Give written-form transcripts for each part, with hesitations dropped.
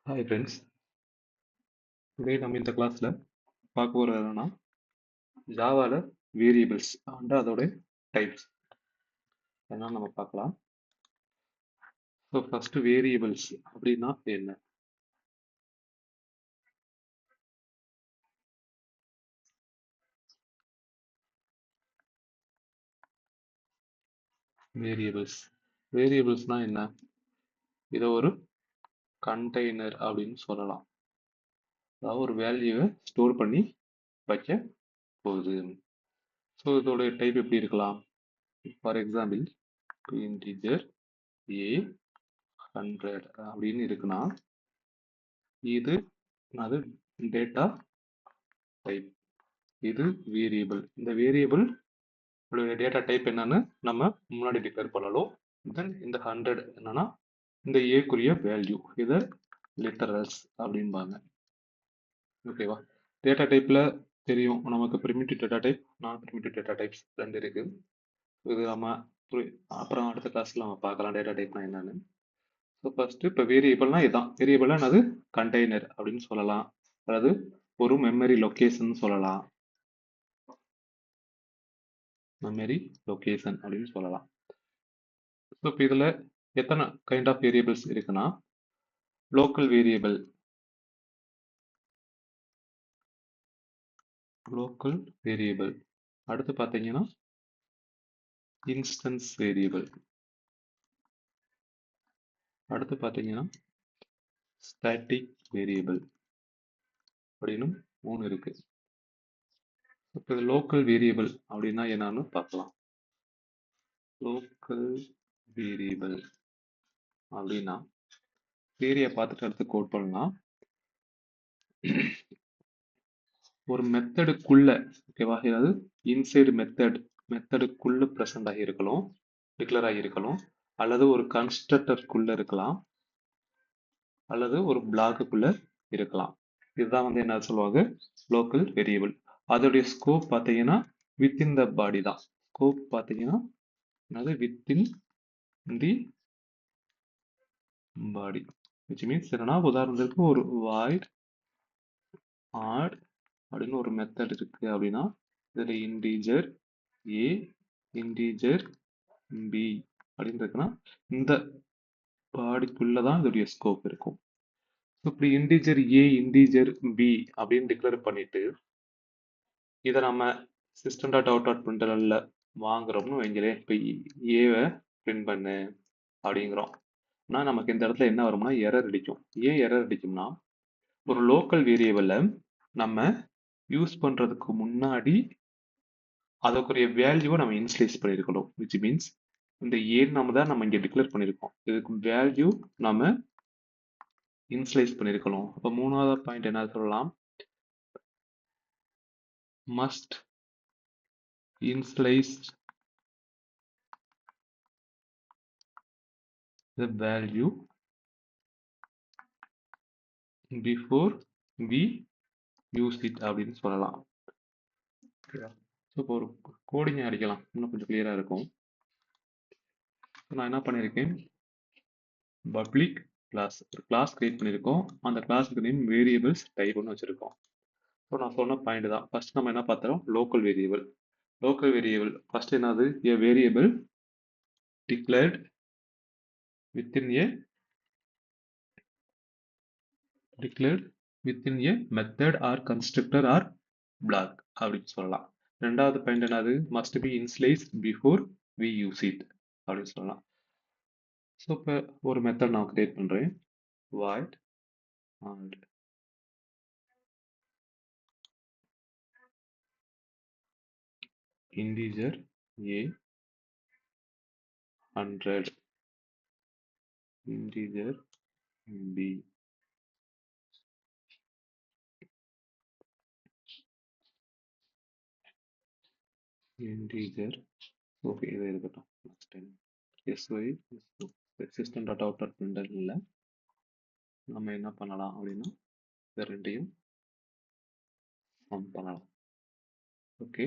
Hi friends. Today நம்ம இந்த கிளாஸில் பார்க்க போகிறது என்னன்னா ஜாவால வேரியபிள்ஸ் அண்ட் அதோட டைப்ஸ் என்னன்னு நம்ம பார்க்கலாம். ஸோ ஃபர்ஸ்ட் வேரியபிள்ஸ் அப்படின்னா என்ன? வேரியபிள்ஸ்னா என்ன? இதை ஒரு கண்டெய்னர் அப்படின்னு சொல்லலாம். அதாவது ஒரு வேல்யூவை ஸ்டோர் பண்ணி வைக்க போகுது. ஸோ இதோட டைப் எப்படி இருக்கலாம்? ஃபார் எக்ஸாம்பிள் இன்டிஜர் ஏ 100 அப்படின்னு இருக்குன்னா இது அது டேட்டா டைப். இது வேரியபிள். இந்த வேரியபிள் டேட்டா டைப் என்னன்னு நம்ம முன்னாடி டிக்ளேர் பண்ணணும். தென் இந்த 100 என்னன்னா இந்த ஏக்குரிய வேல்யூ, இதை லிட்டரல்ஸ் அப்படிம்பாங்க. ஓகேவா? டேட்டா டைப்ல தெரியும் நமக்கு பிரிமிட்டிவ் டேட்டா டைப், நான் பிரிமிட்டிவ் டேட்டா டைப்ஸ் ரெண்டு இருக்கு. இது நம்ம அப்புறம் அடுத்த கிளாஸ்ல நம்ம பார்க்கலாம் டேட்டா டைப்னா என்னன்னு. ஸோ ஃபர்ஸ்ட் இப்போ வேரியபிள்னா இதுதான். வேரியபிள்னா அது கண்டெய்னர் அப்படின்னு சொல்லலாம், அதாவது ஒரு மெமரி லொகேஷன் சொல்லலாம். மெமரி லொகேஷன் அப்படின்னு சொல்லலாம். ஸோ இப்போ இதில் எத்தனை கைண்ட் ஆஃப் வேரியபிள்ஸ் இருக்குன்னா லோக்கல் வேரியபிள், அடுத்து பார்த்தீங்கன்னா இன்ஸ்டன்ஸ் வேரியபிள், அடுத்து பார்த்தீங்கன்னா ஸ்டாட்டிக் வேரியபிள் அப்படின்னு 3 இருக்கு. இப்போ இது லோக்கல் வேரியபிள் அப்படின்னா என்னன்னு பார்க்கலாம். லோக்கல் வேரியபிள் அப்படின்னா வேரிய பார்த்துட்டு அடுத்து கோட் பண்ணலாம். ஒரு மெத்தடுக்குள்ள, ஓகேவா, அதாவது இன்சைடு மெத்தடுக்குள்ள ப்ரெசென்ட் ஆகியிருக்கணும், டிக்ளேர் ஆகியிருக்கணும், அல்லது ஒரு கன்ஸ்ட்ரக்டருக்குள்ள இருக்கலாம், அல்லது ஒரு பிளாக்குக்குள்ள இருக்கலாம். இதுதான் வந்து என்ன சொல்லுவாங்க, லோக்கல் வேரியபிள். அதோடைய ஸ்கோப் பார்த்தீங்கன்னா வித்தின் த பாடி தான். ஸ்கோப் பார்த்தீங்கன்னா அது within the body, which means என்னன்னா உதாரணத்துக்கு ஒரு வாய்ட் ஆட் அப்படின்னு ஒரு மெத்தட் இருக்கு அப்படின்னா இதுல இன்டீஜர் ஏ இன்டீஜர் பி அப்படின்னு இருக்குன்னா இந்த பாடிக்குள்ளதான் இதோடைய ஸ்கோப் இருக்கும். இப்படி இன்டீஜர் ஏ இன்டீஜர் பி அப்படின்னு டிக்ளேர் பண்ணிட்டு இதை நம்ம சிஸ்டம் டாட் அவுட் டாட் பிரிண்டர்ல வாங்குறோம்னு வைங்களேன். இப்போ ஏவை பிரிண்ட் பண்ணு அப்படிங்கிறோம். ஆனால் நமக்கு இந்த இடத்துல என்ன வரும்னா எரர் அடிக்கும். ஏன் எரர் அடிக்கும்னா ஒரு லோக்கல் வேரியபிளை நம்ம யூஸ் பண்றதுக்கு முன்னாடி அதுக்குரிய வேல்யூவை நம்ம இன்ஸ்லைஸ் பண்ணியிருக்கணும். விச் மீன்ஸ் இந்த ஏ நம்ம இங்கே டிக்ளேர் பண்ணியிருக்கோம், இதுக்கு வேல்யூ நம்ம இன்ஸ்லைஸ் பண்ணியிருக்கணும். அப்போ மூணாவது பாயிண்ட் என்ன சொல்லலாம், must இன்ஸ்லைஸ் the value before we use it அப்படின்னு சொல்லலாம். இப்போ ஒரு கோடிங் அடிக்கலாம், இன்னும் கொஞ்சம் கிளியரா இருக்கும். நான் என்ன பண்ணியிருக்கேன், பப்ளிக் கிளாஸ் ஒரு கிளாஸ் கிரியேட் பண்ணியிருக்கோம். அந்த கிளாஸுக்கு நேம் வேரியபிள்ஸ் டைப்னு வச்சிருக்கோம். ஸோ நான் சொன்ன பாயிண்ட் தான். ஃபர்ஸ்ட் நம்ம என்ன பார்த்தோம், local variable. Local variable first என்னது, a variable declared within a method or constructor or block அப்படின்னு சொல்லலாம். ரெண்டாவது பாயிண்ட் என்னது, must be initialized before we use it அப்படின்னு சொல்லலாம். ஸோ இப்போ ஒரு மெத்தட் நான் கிரியேட் பண்றேன், void add integer a 100 integer b integer, okay இது இருக்கட்டும். Next time sy system dot out dot பிரிண்டர்ல நம்ம என்ன பண்ணலாம் அப்படின்னா இது ரெண்டையும் பண்ணலாம். ஓகே,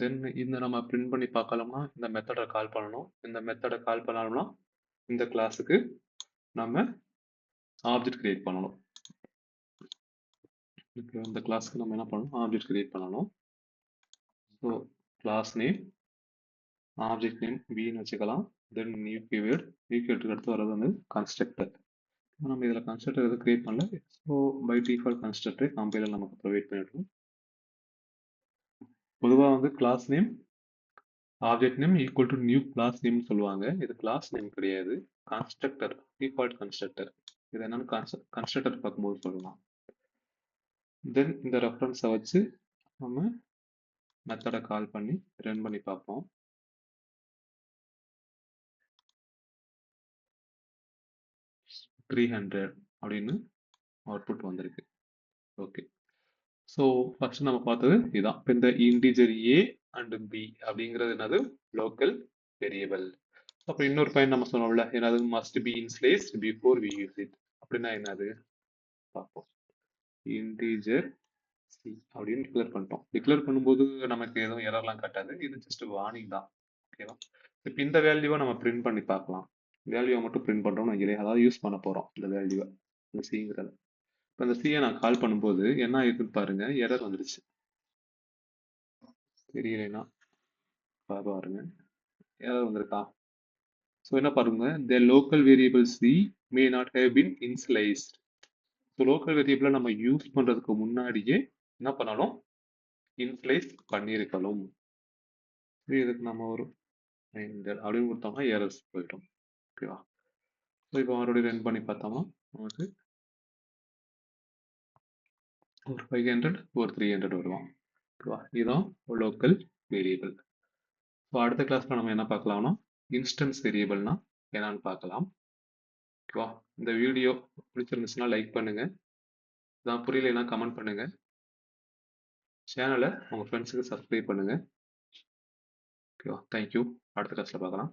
தென் இந்த நம்ம பிரிண்ட் பண்ணி பார்க்கலாம்னா இந்த மெத்தடை கால் பண்ணணும். இந்த மெத்தடை கால் பண்ணாலும்னா இந்த கிளாஸுக்கு நம்ம ஆப்ஜெக்ட் கிரியேட் பண்ணணும். இப்போ இந்த கிளாஸ்க்கு நம்ம என்ன பண்ணணும், ஆப்ஜெக்ட் கிரியேட் பண்ணணும். So class name, object name பின்னு வச்சுக்கலாம். தென் நியூ கீவேர்ட், நியூ கீவேர்டுக்கு அடுத்து வர்றது வந்து கன்ஸ்ட்ரக்டர். நம்ம இதில் கன்ஸ்ட்ரக்டர் எதுவும் கிரியேட் பண்ணல. So by default constructor compiler நமக்கு ப்ரொவைட் பண்ணிவிடும். பொதுவாக வந்து class name object name equal to new class name சொல்லுவாங்க. இது கிளாஸ் நேம் கிடையாது, கன்ஸ்ட்ரக்டர், டிஃபால்ட் கன்ஸ்ட்ரக்டர். இது என்னன்னு கன்ஸ்ட்ரக்டர் பார்க்கும்போது சொல்லலாம். தென் இந்த ரெஃபரன்ஸை வச்சு நம்ம மெத்தடை கால் பண்ணி ரன் பண்ணி பார்ப்போம். $300 அப்படின்னு அவுட்புட் வந்திருக்கு. ஓகே, ஸோ ஃபர்ஸ்ட் நம்ம பார்த்தது இதுதான். இப்போ இந்த இன்டிஜர் ஏ அண்ட் பி அப்படிங்கிறது என்னது, லோக்கல் வேரியபிள். அப்போ இன்னொரு பாயிண்ட் நம்ம சொன்னோம்ல, என்னது, must be initialised before we use it. அப்படின்னா என்னது பார்ப்போம். இன்டிஜர் சி அப்படின்னு டிக்ளேர் பண்ணிட்டோம். டிக்ளேர் பண்ணும்போது நமக்கு எதுவும் எரர்லாம் காட்டாது, இது ஜஸ்ட் வார்னிங் தான். ஓகேவா? இப்போ இந்த வேல்யூவை நம்ம பிரிண்ட் பண்ணி பார்க்கலாம். வேல்யூவை மட்டும் பிரிண்ட் பண்ணுறோம்னு வைக்கிறேன், அதாவது யூஸ் பண்ண போகிறோம் இந்த வேல்யூவை, இந்த சிங்கிறத. இப்போ இந்த சியை நான் கால் பண்ணும்போது என்ன ஆயிருக்குன்னு பாருங்க, எரர் வந்துடுச்சு. தெரியலைன்னா பாருங்க, எரர் வந்திருக்கா. ஸோ என்ன பாருங்க, the local variable c may not have been initialized. So local வேரியபிளை நம்ம யூஸ் பண்ணுறதுக்கு முன்னாடியே என்ன பண்ணணும், இன்ஸ்லைஸ் பண்ணியிருக்கணும். இதுக்கு நம்ம ஒரு அப்படின்னு கொடுத்தோம்னா எரர்ஸ் போயிடும். ஓகேவா? ஸோ இப்போ மறுபடியும் ரன் பண்ணி பார்த்தோம்னா நமக்கு ஒரு 500 ஒரு 300 வருவான். ஓகேவா? இதுதான் லோக்கல் வேரியபிள். ஸோ அடுத்த கிளாஸ்ல நம்ம என்ன பார்க்கலாம்னா, இன்ஸ்டன்ஸ் வேரியபிள்னா என்னன்னு பார்க்கலாம். ஓகேவா? இந்த வீடியோ பிடிச்சிருந்துச்சுன்னா லைக் பண்ணுங்க, இதான் புரியலைன்னா கமெண்ட் பண்ணுங்க, சேனலை உங்கள் ஃப்ரெண்ட்ஸுக்கு சப்ஸ்கிரைப் பண்ணுங்க. ஓகேவா? தேங்க்யூ. அடுத்த கிளாஸில் பார்க்கலாம்.